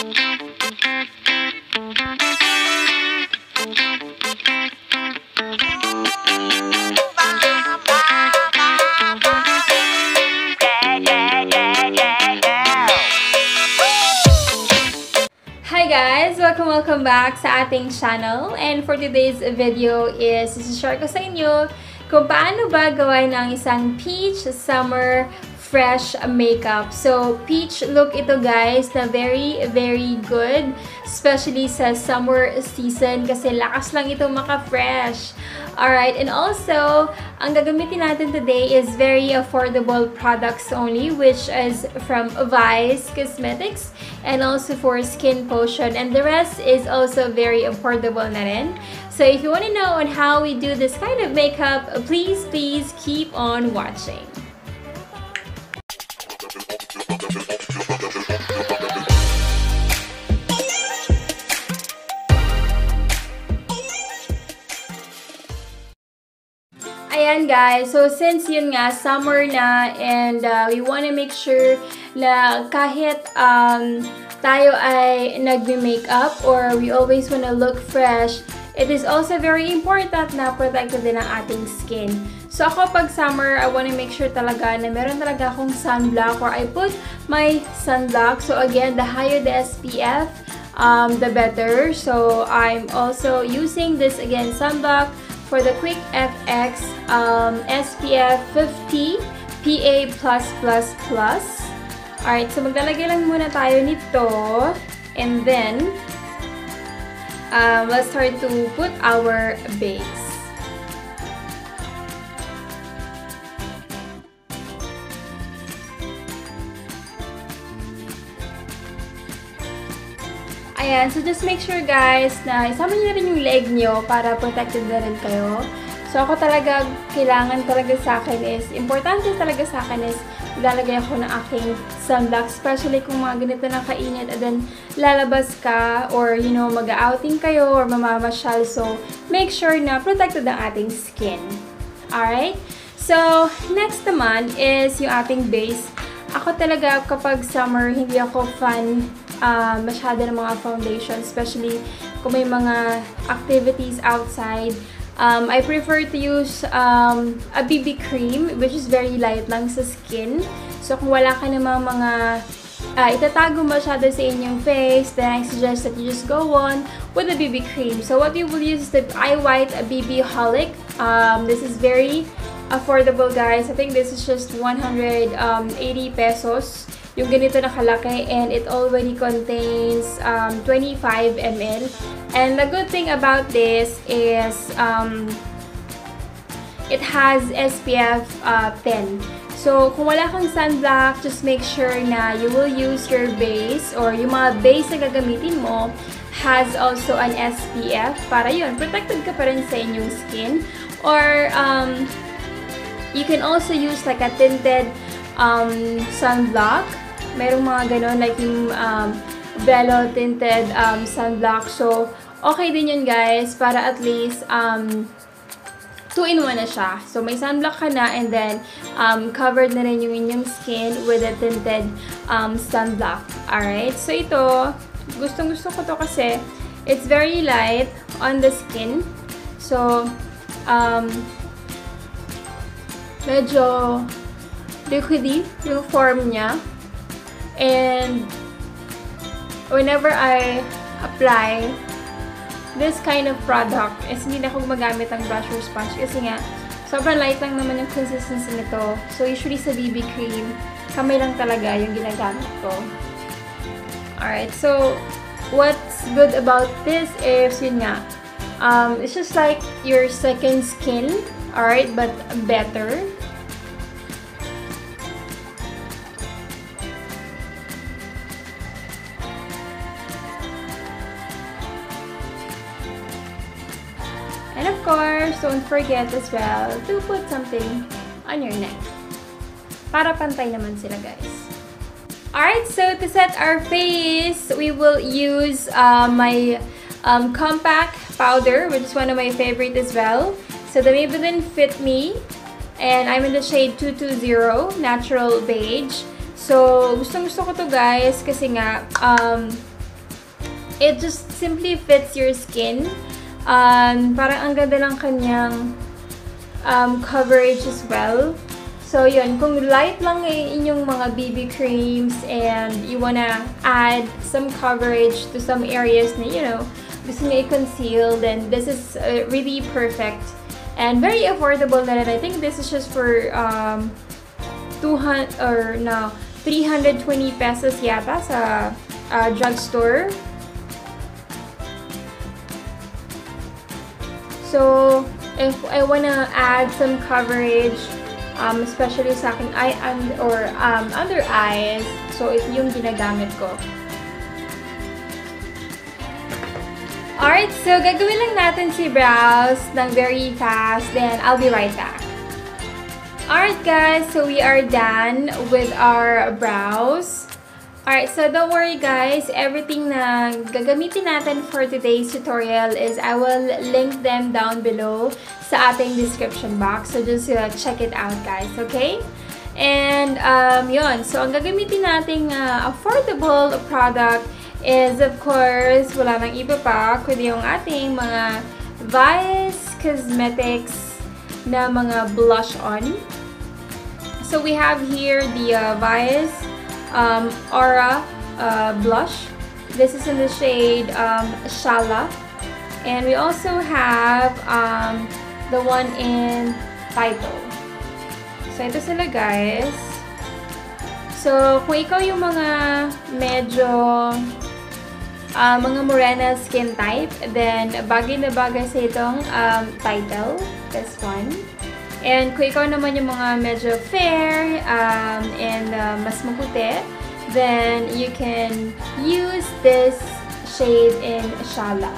Hi guys! Welcome back sa ating channel. And for today's video is isi-share ko sa inyo kung paano ba gawin ang isang peach summer fresh makeup. So, peach look ito guys na very good. Especially sa summer season kasi lakas lang ito maka-fresh. Alright, and also, ang gagamitin natin today is very affordable products only, which is from Vice Cosmetics and also for Skin Potion. And the rest is also very affordable na rin. So if you want to know on how we do this kind of makeup, please keep on watching. Ayan guys, so since yun nga, summer na and we want to make sure na kahit tayo ay nagme-makeup or we always want to look fresh, it is also very important na protected din ang ating skin. So ako pag summer, I want to make sure talaga na meron talaga akong sunblock or I put my sunblock. So again, the higher the SPF, the better. So I'm also using this again sunblock for the Quick FX SPF 50 PA+++. Alright, so maglalagay lang muna tayo nito. And then, let's start to put our base. Ayan, so just make sure guys na isama nyo na rin yung leg nyo para protected na rin kayo. So ako talaga, kailangan talaga sa akin is, importante talaga sa akin is, lalagay ako ng aking sunblock, especially kung mga ganito na kainit and then lalabas ka or you know, mag-outing kayo or mamamasyal. So make sure na protected ang ating skin. Alright? So next naman is yung ating base. Ako talaga kapag summer, hindi ako fan masyado ng mga foundation, especially kung may mga activities outside. I prefer to use a BB cream, which is very light lang sa skin. So, kung wala ka namang mga itatago masyado sa inyong face, then I suggest that you just go on with a BB cream. So, what you will use is the Eye White BB Holic. This is very affordable, guys. I think this is just 180 pesos. Yung ganito na kalaki, and it already contains 25 ml. And the good thing about this is it has SPF 10. So, kung wala kang sunblock, just make sure na you will use your base or yung mga base na gagamitin mo has also an SPF para yun, protected ka pa rin sa inyong skin. Or you can also use like a tinted sunblock. Merong mga ganon, like yung Velo tinted sunblock. So, okay din yun guys, para at least 2-in-1 na siya. So, may sunblock ka na and then covered na rin yung inyong skin with a tinted sunblock. Alright? So, ito, gustong-gusto ko to kasi it's very light on the skin. So, medyo liquidy yung form niya. And whenever I apply this kind of product, is hindi na ako gumagamit ng brush or sponge kasi nga, sobrang light lang naman yung consistency nito. So, usually sa BB cream, kamay lang talaga yung ginagamit ko. Alright, so, what's good about this is, yun nga, it's just like your second skin, alright, but better. And of course, don't forget as well to put something on your neck. Para pantay naman sila, guys. Alright, so to set our face, we will use my compact powder, which is one of my favorite as well. So the Maybelline Fit Me, and I'm in the shade 220 Natural Beige. So gustong-gusto ko to guys kasi nga it just simply fits your skin. Parang ang ganda ng kanyang coverage as well. So, yun, kung light lang inyong mga BB creams and you wanna add some coverage to some areas na, you know, gusto nyo i-conceal, then this is really perfect and very affordable na rin. I think this is just for 320 pesos yata sa drugstore. So, if I wanna add some coverage, especially sa aking eye or under eyes, so ito yung ginagamit ko. Alright, so gagawin lang natin si brows ng very fast, then I'll be right back. Alright guys, so we are done with our brows. Alright, so don't worry guys, everything na gagamitin natin for today's tutorial is I will link them down below sa ating description box. So just check it out guys, okay? And yun, so ang gagamitin nating affordable product is of course, wala nang iba pa, kundi yung ating mga Vice Cosmetics na mga blush on. So we have here the Vice Aura blush. This is in the shade Shala. And we also have the one in Title. So ito sila guys. So kung ikaw yung mga medyo mga morena skin type, then bagay na bagay sa itong Title, this one. And kung ikaw naman yung mga medyo fair and mas maputi, then you can use this shade in Shala.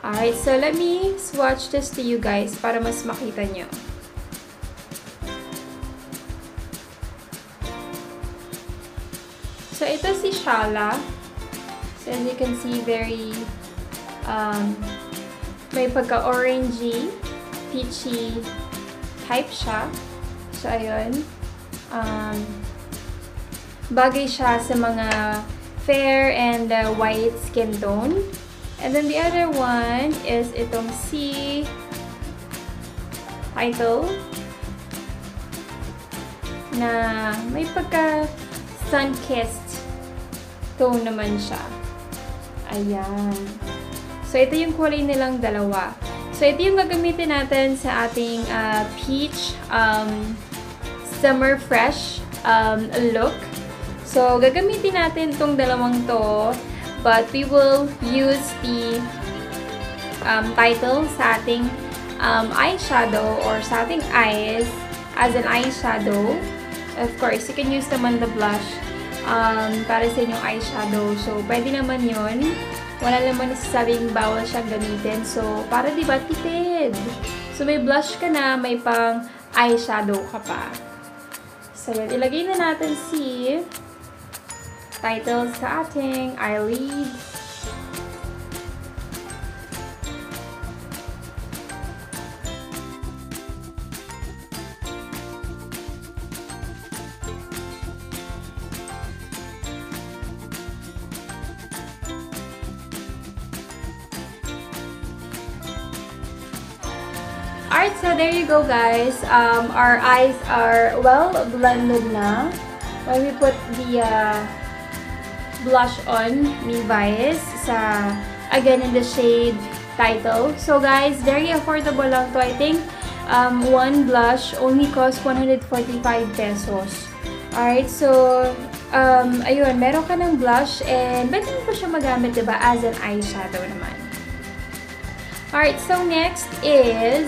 Alright, so let me swatch this to you guys para mas makita nyo. So ito si Shala. So as you can see, very may pagka-orangey, peachy type siya. So, ayun. Bagay siya sa mga fair and white skin tone. And then the other one is itong si Title na may pagka sun-kissed tone naman siya. Ayan. So, ito yung kulay nilang dalawa. So, ito yung gagamitin natin sa ating peach summer fresh look. So, gagamitin natin itong dalawang to, but we will use the Title sa ating eyeshadow or sa ating eyes as an eyeshadow. Of course, you can use naman the blush para sa inyong eyeshadow. So, pwede naman yun. Wala naman nasasabing bawal siyang gamitin. So, para diba tipid? So, may blush ka na, may pang eyeshadow ka pa. So, yan. Ilagay na natin si Title sa ating eyelid. Alright, so there you go guys. Our eyes are well blended na. When we put the blush on ni Vice sa, again, in the shade Title. So guys, very affordable lang to. I think one blush only costs 145 pesos. Alright, so ayun, meron ka ng blush and pwede mo pa siya magamit, diba, as an eyeshadow naman. Alright, so next is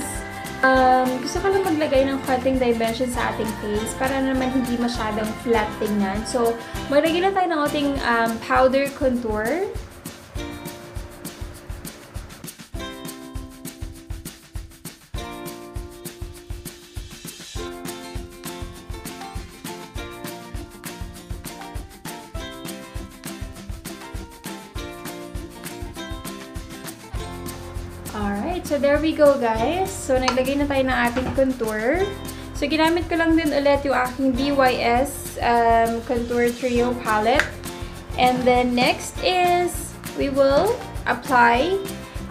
gusto ko lang maglagay ng konting dimension sa ating face para naman hindi masyadong flat tingnan. So, maglagay lang tayo ng ating powder contour. Alright, so there we go guys. So, naglagay na tayo ng ating contour. So, ginamit ko lang din ulit yung aking DYS Contour Trio palette. And then, next is we will apply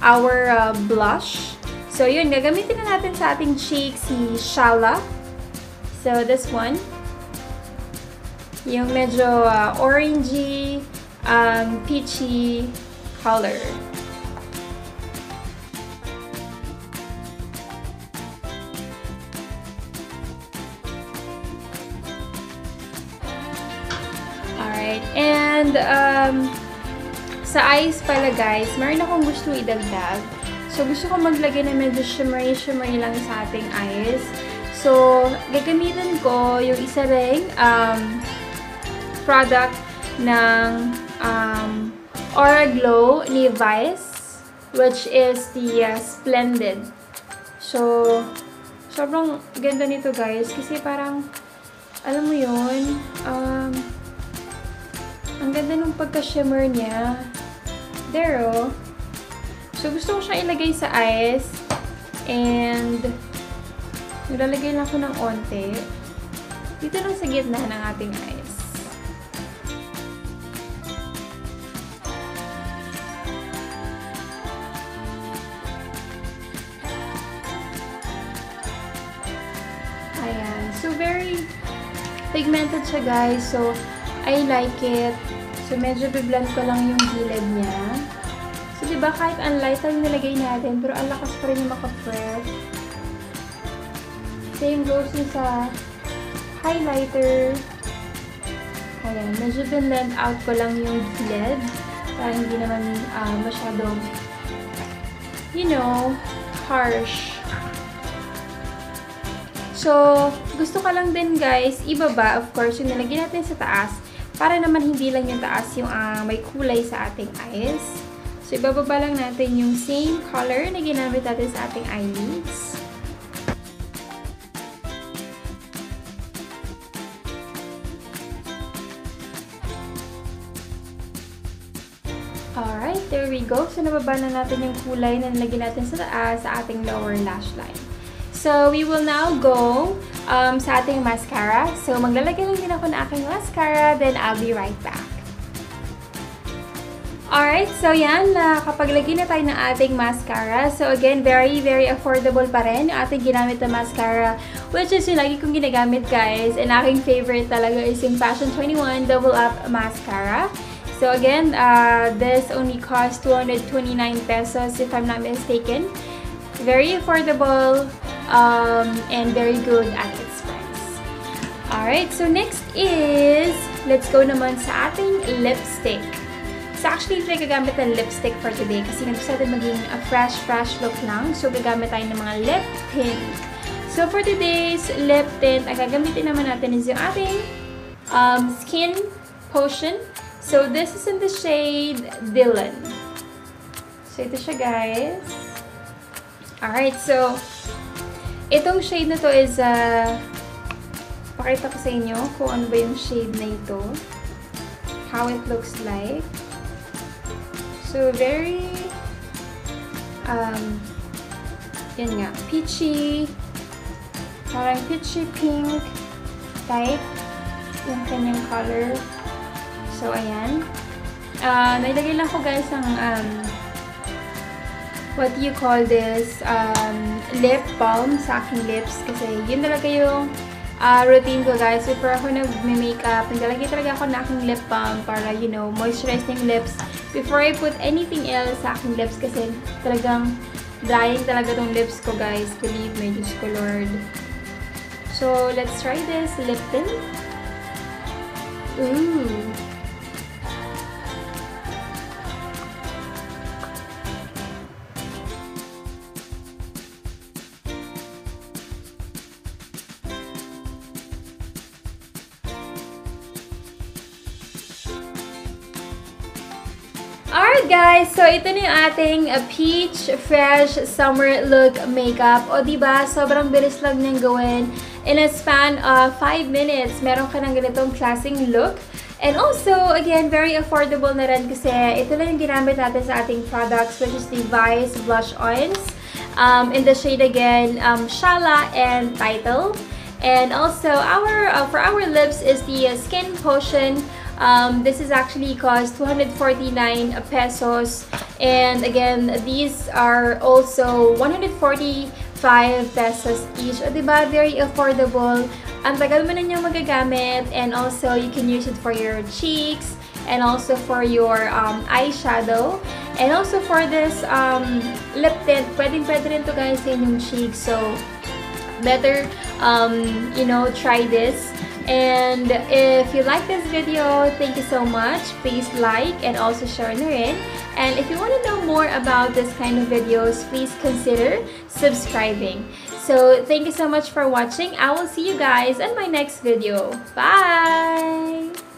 our blush. So yun, gagamitin na natin sa ating cheek si Shala. So this one. Yung medyo orangey, peachy color. Alright, and sa eyes pala guys, meron akong gusto idagdag. So gusto ko maglagay na medyo shimmery lang sa ating eyes. So gagamitin ko yung isa ring product ng Aura Glow ni Vice, which is the Splendid. So, sobrang ganda nito guys, kasi parang, alam mo yun, ang ganda ng pagka-shimmer niya. There, oh. So, gusto ko siya ilagay sa eyes, and naglalagay lang ako ng onte. Dito lang sa gitna ng ating eyes. Ayan. So, very pigmented siya, guys. So, I like it. So, medyo biblend ko lang yung gilid niya. So, diba, kahit ang light lang nilagay natin, pero ang lakas pa rin yung maka-press. Same goes sa highlighter. Ayan. Medyo blend out ko lang yung gilid. Para hindi naman masyadong, you know, harsh. So, gusto ko lang din guys, ibaba, of course, yung nilagyan natin sa taas, para naman hindi lang yung taas yung may kulay sa ating eyes. So, ibababa lang natin yung same color na ginamit natin sa ating eyelids. Alright, there we go. So, nababa na natin yung kulay na nilagyan natin sa taas sa ating lower lash line. So, we will now go sa ating mascara. So, maglalagay lang din ako ng aking mascara, then I'll be right back. Alright, so yan, nakapaglagay na tayo ng ating mascara. So, again, very affordable pa rin yung ating ginamit na mascara, which is yung lagi kong ginagamit, guys. And aking favorite talaga is yung Fashion 21 Double Up Mascara. So, again, this only cost 229 pesos if I'm not mistaken. Very affordable. And very good at its price. Alright, so next is, let's go naman sa ating lipstick. So actually, ito ay gagamit ng lipstick for today kasi gusto natin maging a fresh look lang. So gagamit tayo ng mga lip tint. So for today's lip tint, ang gagamitin naman natin is yung ating Skin Potion. So this is in the shade Dylan. So ito siya guys. Alright, so itong shade na to is, pakita ko sa inyo kung ano ba yung shade na ito. How it looks like. So, very, yun nga, peachy, parang peachy pink type yung kanyang color. So, ayan. Nailagay lang ko guys ang, what do you call this, lip balm sa aking lips. Kasi yun talaga yung routine ko guys. Before ako nag-makeup, naglalagay talaga ako ng aking lip balm para, you know, moisturize yung lips before I put anything else sa aking lips. Kasi talagang drying talaga tong lips ko guys. Believe me, Diyos ko Lord. So, let's try this lip tint. Ooh. Alright guys, so ito na yung ating Peach Fresh Summer Look Makeup. O diba, sobrang bilis lang niyang gawin. In a span of 5 minutes, meron ka ng ganitong klaseng look. And also, again, very affordable na rin kasi ito lang yung ginamit natin sa ating products, which is the Vice Blush Ons. In the shade again, Shala and Title. And also, for our lips is the Skin Potion This is actually cost 249 pesos. And again, these are also 145 pesos each. O diba, very affordable. Ang tagal mo na niyang magagamit, and also you can use it for your cheeks, and also for your eyeshadow, and also for this lip tint. Pwede rin to guys sa inyong cheeks. So better you know, try this. And if you like this video, thank you so much. Please like and also share na rin. And if you want to know more about this kind of videos, please consider subscribing. So thank you so much for watching. I will see you guys in my next video. Bye!